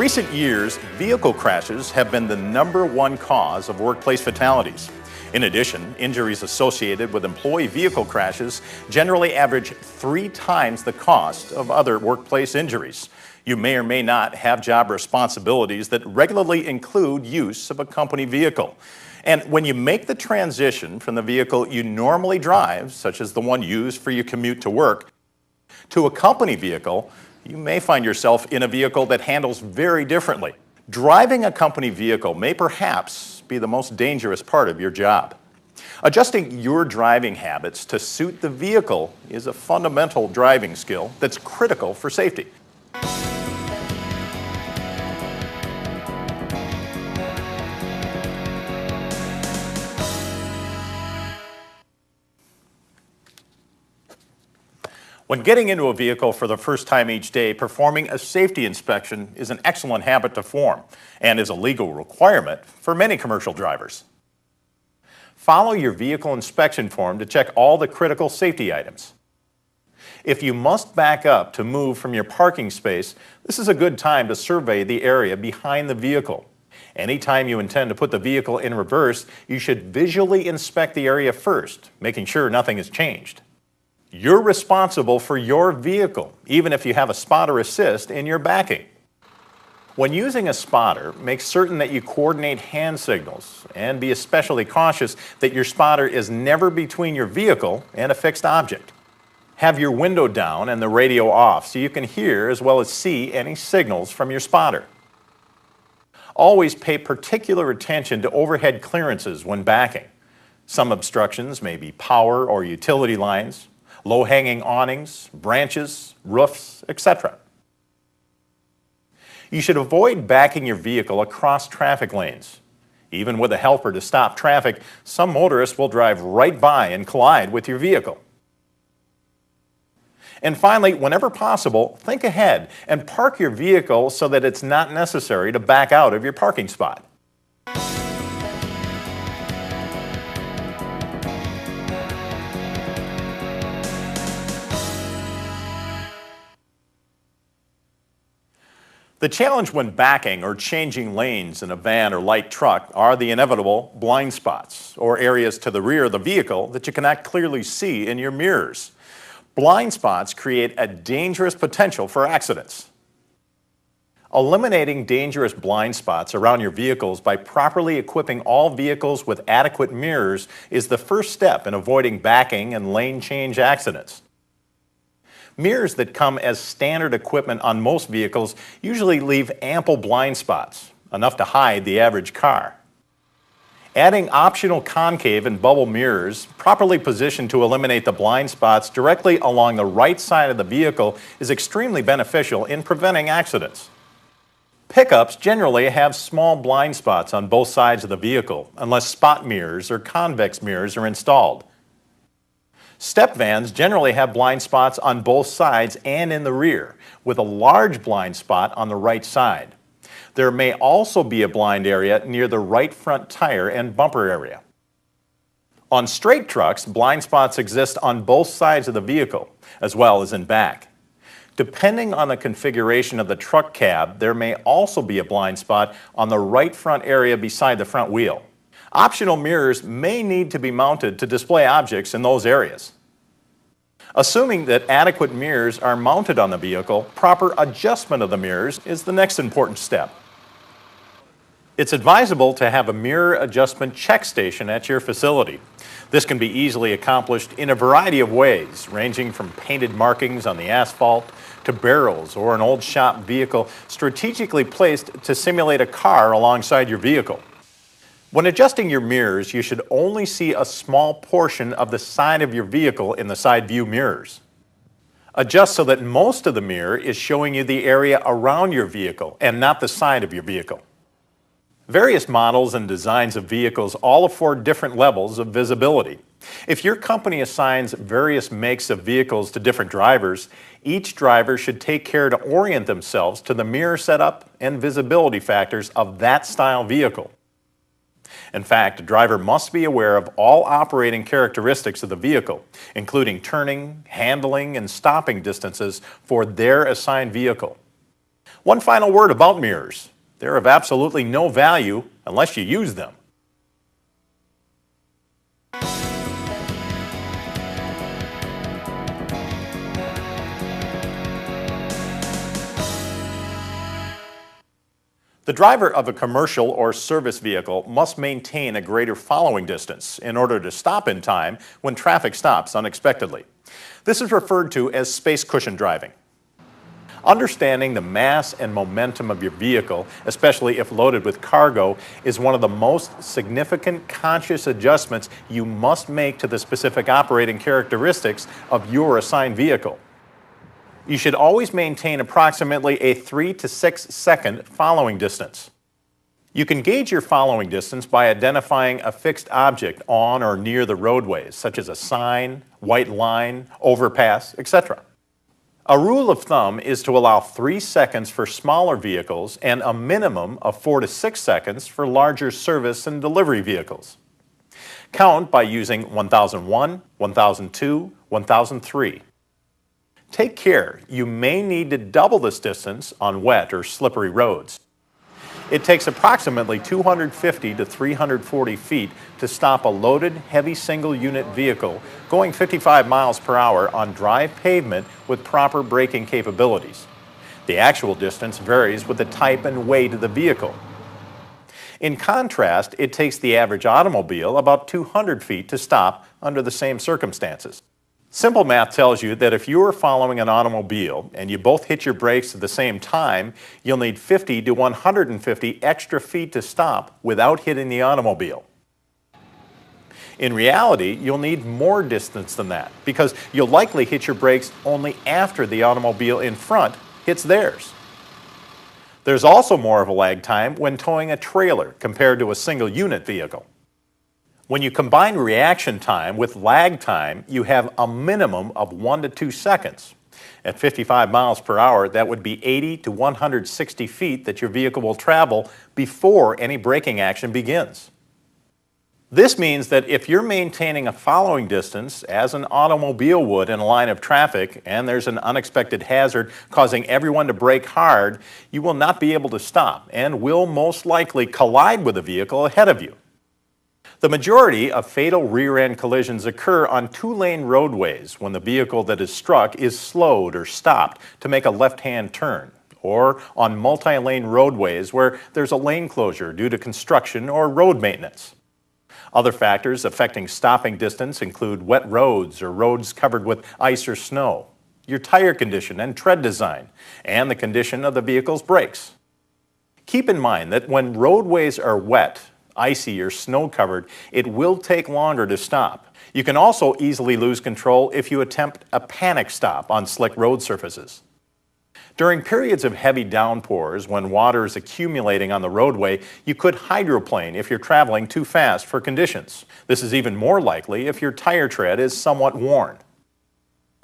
recent years, vehicle crashes have been the #1 cause of workplace fatalities. In addition, injuries associated with employee vehicle crashes generally average 3 times the cost of other workplace injuries. You may or may not have job responsibilities that regularly include use of a company vehicle. And when you make the transition from the vehicle you normally drive, such as the one used for your commute to work, to a company vehicle, you may find yourself in a vehicle that handles very differently. Driving a company vehicle may perhaps be the most dangerous part of your job. Adjusting your driving habits to suit the vehicle is a fundamental driving skill that's critical for safety. When getting into a vehicle for the first time each day, performing a safety inspection is an excellent habit to form and is a legal requirement for many commercial drivers. Follow your vehicle inspection form to check all the critical safety items. If you must back up to move from your parking space, this is a good time to survey the area behind the vehicle. Anytime you intend to put the vehicle in reverse, you should visually inspect the area first, making sure nothing has changed. You're responsible for your vehicle, even if you have a spotter assist in your backing. When using a spotter, make certain that you coordinate hand signals and be especially cautious that your spotter is never between your vehicle and a fixed object. Have your window down and the radio off so you can hear as well as see any signals from your spotter. Always pay particular attention to overhead clearances when backing. Some obstructions may be power or utility lines, low-hanging awnings, branches, roofs, etc. You should avoid backing your vehicle across traffic lanes. Even with a helper to stop traffic, some motorists will drive right by and collide with your vehicle. And finally, whenever possible, think ahead and park your vehicle so that it's not necessary to back out of your parking spot. The challenge when backing or changing lanes in a van or light truck are the inevitable blind spots, or areas to the rear of the vehicle that you cannot clearly see in your mirrors. Blind spots create a dangerous potential for accidents. Eliminating dangerous blind spots around your vehicles by properly equipping all vehicles with adequate mirrors is the first step in avoiding backing and lane change accidents. Mirrors that come as standard equipment on most vehicles usually leave ample blind spots, enough to hide the average car. Adding optional concave and bubble mirrors, properly positioned to eliminate the blind spots directly along the right side of the vehicle, is extremely beneficial in preventing accidents. Pickups generally have small blind spots on both sides of the vehicle, unless spot mirrors or convex mirrors are installed. Step vans generally have blind spots on both sides and in the rear, with a large blind spot on the right side. There may also be a blind area near the right front tire and bumper area. On straight trucks, blind spots exist on both sides of the vehicle, as well as in back. Depending on the configuration of the truck cab, there may also be a blind spot on the right front area beside the front wheel. Optional mirrors may need to be mounted to display objects in those areas. Assuming that adequate mirrors are mounted on the vehicle, proper adjustment of the mirrors is the next important step. It's advisable to have a mirror adjustment check station at your facility. This can be easily accomplished in a variety of ways, ranging from painted markings on the asphalt to barrels or an old shop vehicle strategically placed to simulate a car alongside your vehicle. When adjusting your mirrors, you should only see a small portion of the side of your vehicle in the side view mirrors. Adjust so that most of the mirror is showing you the area around your vehicle and not the side of your vehicle. Various models and designs of vehicles all afford different levels of visibility. If your company assigns various makes of vehicles to different drivers, each driver should take care to orient themselves to the mirror setup and visibility factors of that style vehicle. In fact, a driver must be aware of all operating characteristics of the vehicle, including turning, handling, and stopping distances for their assigned vehicle. One final word about mirrors. They're of absolutely no value unless you use them. The driver of a commercial or service vehicle must maintain a greater following distance in order to stop in time when traffic stops unexpectedly. This is referred to as space cushion driving. Understanding the mass and momentum of your vehicle, especially if loaded with cargo, is one of the most significant conscious adjustments you must make to the specific operating characteristics of your assigned vehicle. You should always maintain approximately a 3 to 6 second following distance. You can gauge your following distance by identifying a fixed object on or near the roadways, such as a sign, white line, overpass, etc. A rule of thumb is to allow 3 seconds for smaller vehicles and a minimum of 4 to 6 seconds for larger service and delivery vehicles. Count by using 1001, 1002, 1003. Take care, you may need to double this distance on wet or slippery roads. It takes approximately 250 to 340 feet to stop a loaded, heavy single-unit vehicle going 55 miles per hour on dry pavement with proper braking capabilities. The actual distance varies with the type and weight of the vehicle. In contrast, it takes the average automobile about 200 feet to stop under the same circumstances. Simple math tells you that if you are following an automobile and you both hit your brakes at the same time, you'll need 50 to 150 extra feet to stop without hitting the automobile. In reality, you'll need more distance than that because you'll likely hit your brakes only after the automobile in front hits theirs. There's also more of a lag time when towing a trailer compared to a single unit vehicle. When you combine reaction time with lag time, you have a minimum of 1 to 2 seconds. At 55 miles per hour, that would be 80 to 160 feet that your vehicle will travel before any braking action begins. This means that if you're maintaining a following distance as an automobile would in a line of traffic and there's an unexpected hazard causing everyone to brake hard, you will not be able to stop and will most likely collide with a vehicle ahead of you. The majority of fatal rear-end collisions occur on two-lane roadways when the vehicle that is struck is slowed or stopped to make a left-hand turn, or on multi-lane roadways where there's a lane closure due to construction or road maintenance. Other factors affecting stopping distance include wet roads or roads covered with ice or snow, your tire condition and tread design, and the condition of the vehicle's brakes. Keep in mind that when roadways are wet, icy or snow-covered, it will take longer to stop. You can also easily lose control if you attempt a panic stop on slick road surfaces. During periods of heavy downpours, when water is accumulating on the roadway, you could hydroplane if you're traveling too fast for conditions. This is even more likely if your tire tread is somewhat worn.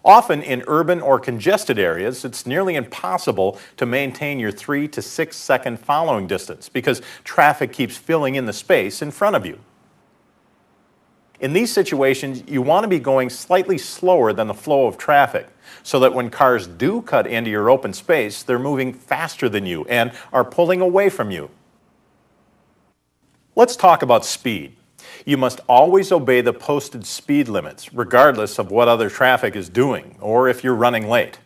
Often in urban or congested areas, it's nearly impossible to maintain your 3 to 6 second following distance because traffic keeps filling in the space in front of you. In these situations, you want to be going slightly slower than the flow of traffic so that when cars do cut into your open space, they're moving faster than you and are pulling away from you. Let's talk about speed. You must always obey the posted speed limits, regardless of what other traffic is doing or if you're running late.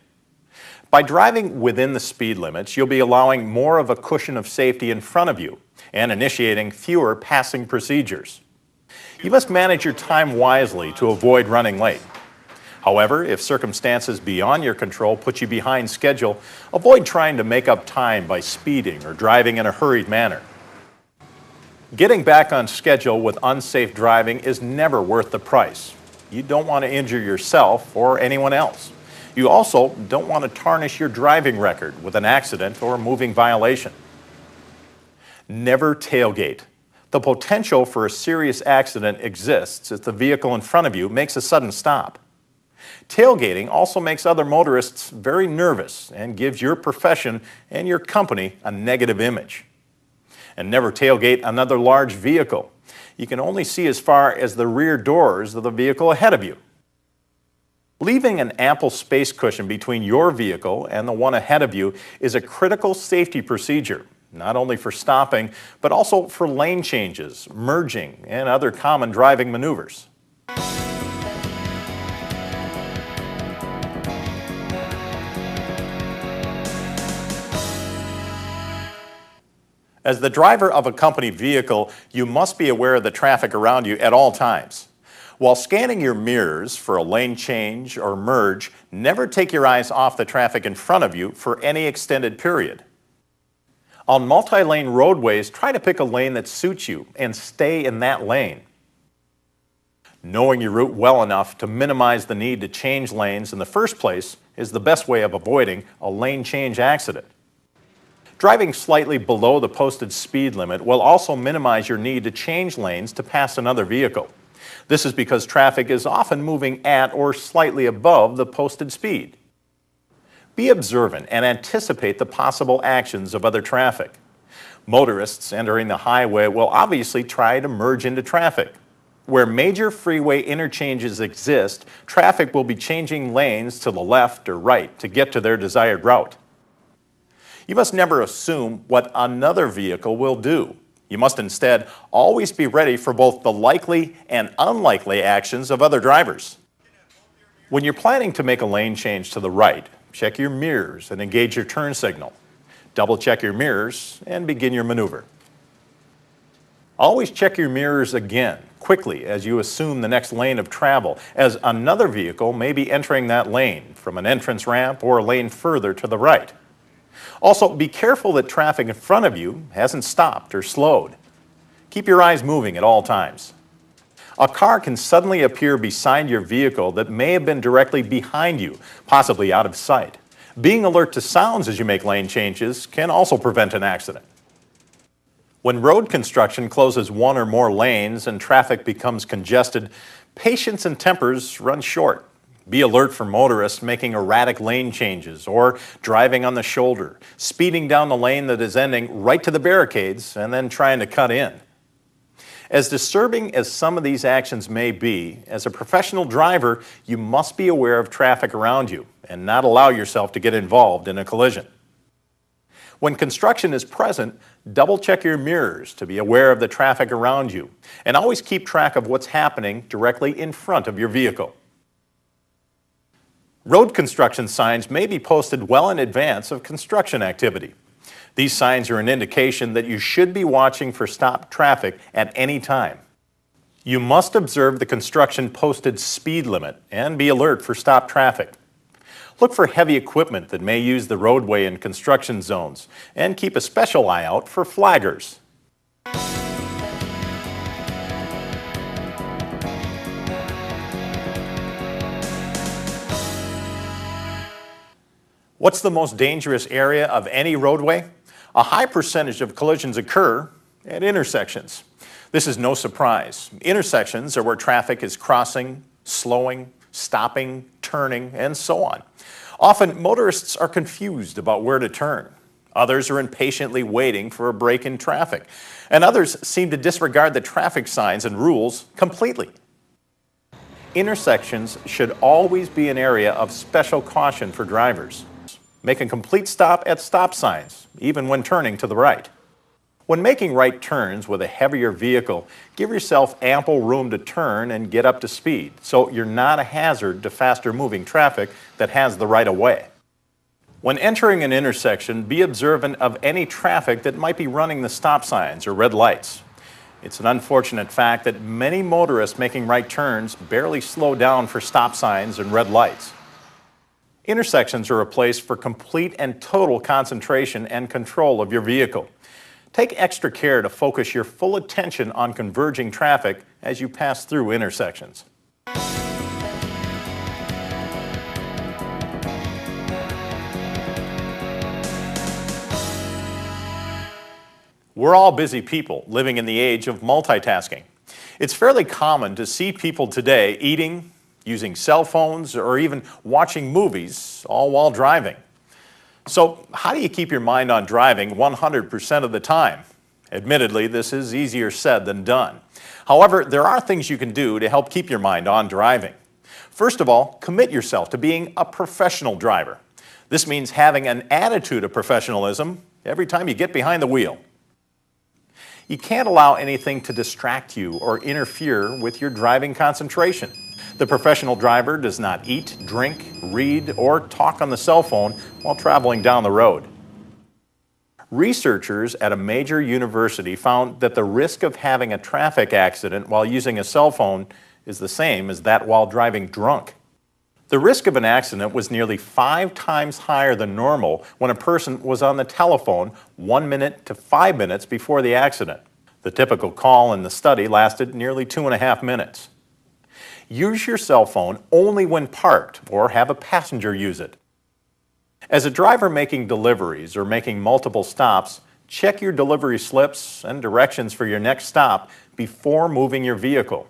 By driving within the speed limits, you'll be allowing more of a cushion of safety in front of you and initiating fewer passing procedures. You must manage your time wisely to avoid running late. However, if circumstances beyond your control put you behind schedule, avoid trying to make up time by speeding or driving in a hurried manner. Getting back on schedule with unsafe driving is never worth the price. You don't want to injure yourself or anyone else. You also don't want to tarnish your driving record with an accident or moving violation. Never tailgate. The potential for a serious accident exists if the vehicle in front of you makes a sudden stop. Tailgating also makes other motorists very nervous and gives your profession and your company a negative image. And never tailgate another large vehicle. You can only see as far as the rear doors of the vehicle ahead of you. Leaving an ample space cushion between your vehicle and the one ahead of you is a critical safety procedure, not only for stopping, but also for lane changes, merging, and other common driving maneuvers. As the driver of a company vehicle, you must be aware of the traffic around you at all times. While scanning your mirrors for a lane change or merge, never take your eyes off the traffic in front of you for any extended period. On multi-lane roadways, try to pick a lane that suits you and stay in that lane. Knowing your route well enough to minimize the need to change lanes in the first place is the best way of avoiding a lane change accident. Driving slightly below the posted speed limit will also minimize your need to change lanes to pass another vehicle. This is because traffic is often moving at or slightly above the posted speed. Be observant and anticipate the possible actions of other traffic. Motorists entering the highway will obviously try to merge into traffic. Where major freeway interchanges exist, traffic will be changing lanes to the left or right to get to their desired route. You must never assume what another vehicle will do. You must instead always be ready for both the likely and unlikely actions of other drivers. When you're planning to make a lane change to the right, check your mirrors and engage your turn signal. Double check your mirrors and begin your maneuver. Always check your mirrors again quickly as you assume the next lane of travel, as another vehicle may be entering that lane from an entrance ramp or a lane further to the right. Also, be careful that traffic in front of you hasn't stopped or slowed. Keep your eyes moving at all times. A car can suddenly appear beside your vehicle that may have been directly behind you, possibly out of sight. Being alert to sounds as you make lane changes can also prevent an accident. When road construction closes one or more lanes and traffic becomes congested, patience and tempers run short. Be alert for motorists making erratic lane changes or driving on the shoulder, speeding down the lane that is ending right to the barricades and then trying to cut in. As disturbing as some of these actions may be, as a professional driver, you must be aware of traffic around you and not allow yourself to get involved in a collision. When construction is present, double check your mirrors to be aware of the traffic around you, and always keep track of what's happening directly in front of your vehicle. Road construction signs may be posted well in advance of construction activity. These signs are an indication that you should be watching for stopped traffic at any time. You must observe the construction posted speed limit and be alert for stopped traffic. Look for heavy equipment that may use the roadway in construction zones, and keep a special eye out for flaggers. What's the most dangerous area of any roadway? A high percentage of collisions occur at intersections. This is no surprise. Intersections are where traffic is crossing, slowing, stopping, turning, and so on. Often, motorists are confused about where to turn. Others are impatiently waiting for a break in traffic, and others seem to disregard the traffic signs and rules completely. Intersections should always be an area of special caution for drivers. Make a complete stop at stop signs, even when turning to the right. When making right turns with a heavier vehicle, give yourself ample room to turn and get up to speed, so you're not a hazard to faster moving traffic that has the right of way. When entering an intersection, be observant of any traffic that might be running the stop signs or red lights. It's an unfortunate fact that many motorists making right turns barely slow down for stop signs and red lights. Intersections are a place for complete and total concentration and control of your vehicle. Take extra care to focus your full attention on converging traffic as you pass through intersections. We're all busy people living in the age of multitasking. It's fairly common to see people today eating, using cell phones, or even watching movies, all while driving. So how do you keep your mind on driving 100% of the time? Admittedly, this is easier said than done. However, there are things you can do to help keep your mind on driving. First of all, commit yourself to being a professional driver. This means having an attitude of professionalism every time you get behind the wheel. You can't allow anything to distract you or interfere with your driving concentration. The professional driver does not eat, drink, read, or talk on the cell phone while traveling down the road. Researchers at a major university found that the risk of having a traffic accident while using a cell phone is the same as that while driving drunk. The risk of an accident was nearly 5 times higher than normal when a person was on the telephone 1 minute to 5 minutes before the accident. The typical call in the study lasted nearly 2.5 minutes. Use your cell phone only when parked or have a passenger use it. As a driver making deliveries or making multiple stops, check your delivery slips and directions for your next stop before moving your vehicle.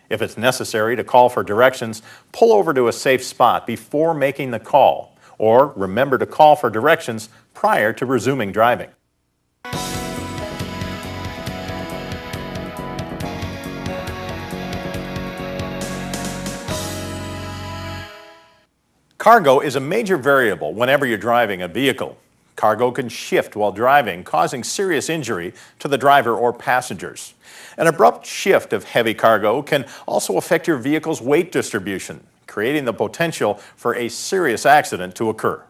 If it's necessary to call for directions, pull over to a safe spot before making the call, or remember to call for directions prior to resuming driving. Cargo is a major variable whenever you're driving a vehicle. Cargo can shift while driving, causing serious injury to the driver or passengers. An abrupt shift of heavy cargo can also affect your vehicle's weight distribution, creating the potential for a serious accident to occur.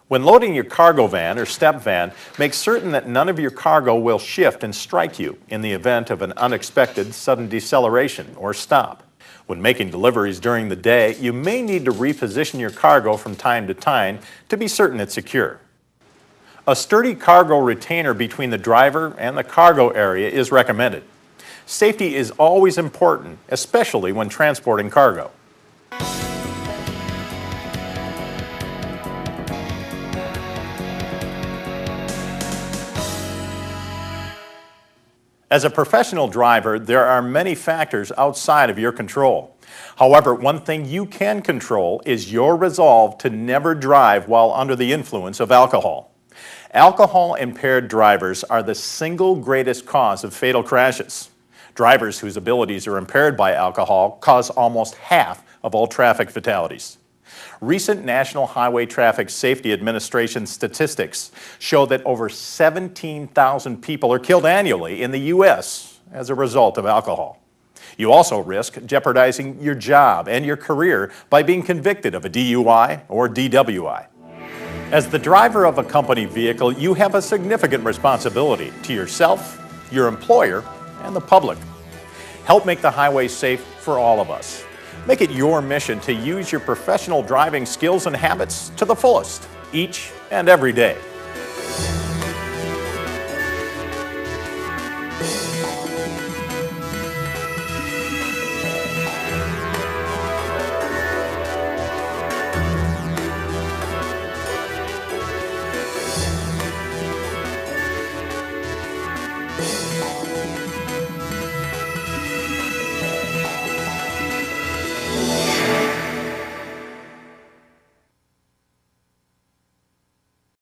When loading your cargo van or step van, make certain that none of your cargo will shift and strike you in the event of an unexpected sudden deceleration or stop. When making deliveries during the day, you may need to reposition your cargo from time to time to be certain it's secure. A sturdy cargo retainer between the driver and the cargo area is recommended. Safety is always important, especially when transporting cargo. As a professional driver, there are many factors outside of your control. However, one thing you can control is your resolve to never drive while under the influence of alcohol. Alcohol-impaired drivers are the single greatest cause of fatal crashes. Drivers whose abilities are impaired by alcohol cause almost half of all traffic fatalities. Recent National Highway Traffic Safety Administration statistics show that over 17,000 people are killed annually in the U.S. as a result of alcohol. You also risk jeopardizing your job and your career by being convicted of a DUI or DWI. As the driver of a company vehicle, you have a significant responsibility to yourself, your employer, and the public. Help make the highway safe for all of us. Make it your mission to use your professional driving skills and habits to the fullest, each and every day.